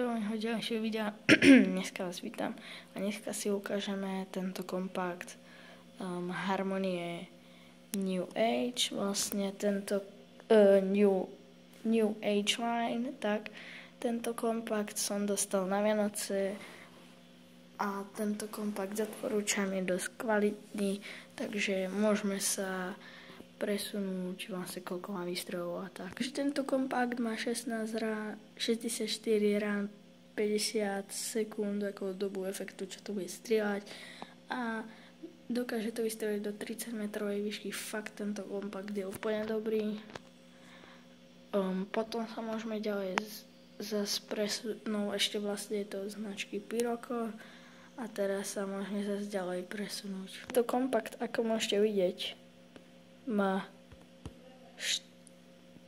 Môjho ďalšieho videa. Dneska vás vítam a dneska si ukážeme tento kompakt Harmonie New Age, vlastne tento New Age line, tak tento kompakt som dostal na Vianoce a tento kompakt odporúčam, je dosť kvalitný, takže môžeme sa presunúť vlastne koľko má výstrojov a tak. Takže tento kompakt má 64 rán, 50 sekúnd ako dobu efektu, čo to bude strieľať a dokáže to vystreliť do 30 metrovej výšky. Fakt tento kompakt je úplne dobrý. Potom sa môžeme ďalej zase presunúť, ešte vlastne je to značky Piroko a teraz sa môžeme zase ďalej presunúť. Tento kompakt, ako môžete vidieť, má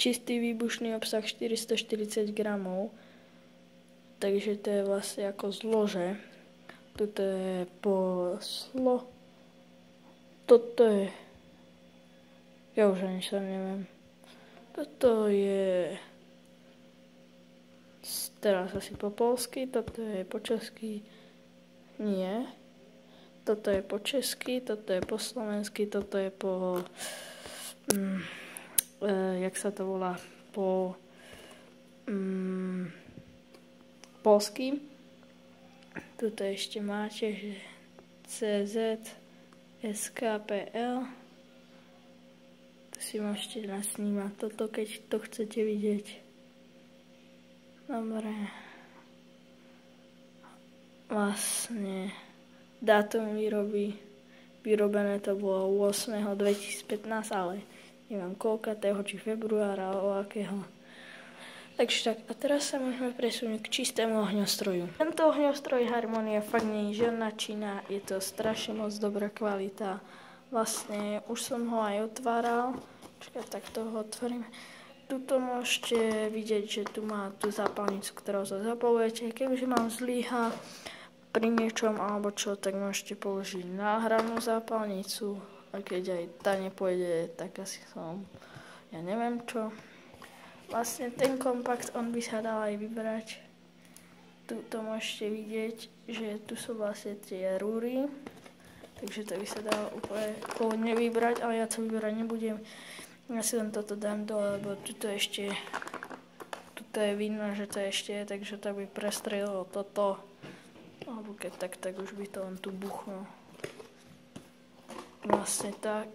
čistý výbušný obsah 440 gramov, takže to je vlastne ako zlože. Toto je poslo, toto je, ja už ani sa neviem, toto je teraz asi po polsky, toto je po česky, nie. Toto je po česky, toto je po slovensky, toto je po, jak sa to volá, po polsky. Tuto ešte máte, že CZ, SKPL. To si môžete nasnímať toto, keď to chcete vidieť. Dobre. Vlastne dátum vyrobené to bolo 8.2015, ale neviem koľkatého, či februára, o akého. Takže tak, a teraz sa môžeme presunúť k čistému ohňostroju. Tento ohňostroj Harmonia fakt nie je žiadna čína, je to strašne moc dobrá kvalita. Vlastne už som ho aj otváral, tak toho otvoríme. Tuto môžete vidieť, že tu má tú zápalnicu, ktorou sa zapalujete. Kebyže mám zlyha pri niečom alebo čo, tak môžete použiť náhradnú zápalnicu a keď aj tá nepôjde, tak asi som, ja neviem čo. Vlastne ten kompakt, on by sa dal aj vybrať. Tuto môžete vidieť, že tu sú vlastne tie rúry, takže to by sa dalo úplne pohodne vybrať, ale ja to vybrať nebudem. Ja si len toto dám dole, lebo tuto ešte, tuto je vidno, že to ešte je, takže to by prestrelilo toto. Alebo keď tak už by to len tu buchlo. Vlastne tak.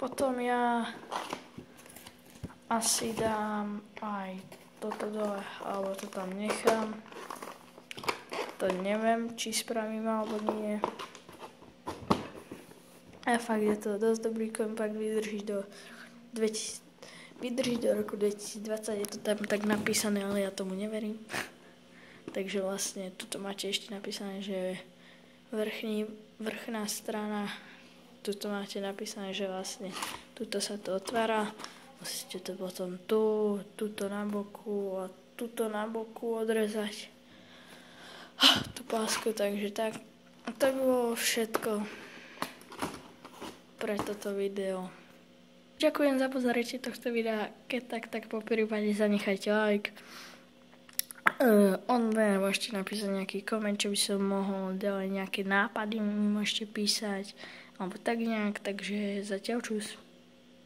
Potom ja asi dám aj toto dole, alebo to tam nechám. To neviem, či spravím alebo nie. A fakt je to dosť dobrý kompakt, vydrží do roku 2020, je to tam tak napísané, ale ja tomu neverím. Takže vlastne tuto máte ešte napísané, že vrchná strana, tuto máte napísané, že vlastne tuto sa to otvára, musíte to potom tuto na boku a tuto na boku odrezať tú pásku, takže tak. A to bolo všetko pre toto video. Ďakujem za pozornosť tohto videa, keď tak po prípade zanechajte like. Online môžete napísať nejaký koment, čo by som mohol, ďalej nejaké nápady mi môžete písať, alebo tak nejak, takže zatiaľ čus.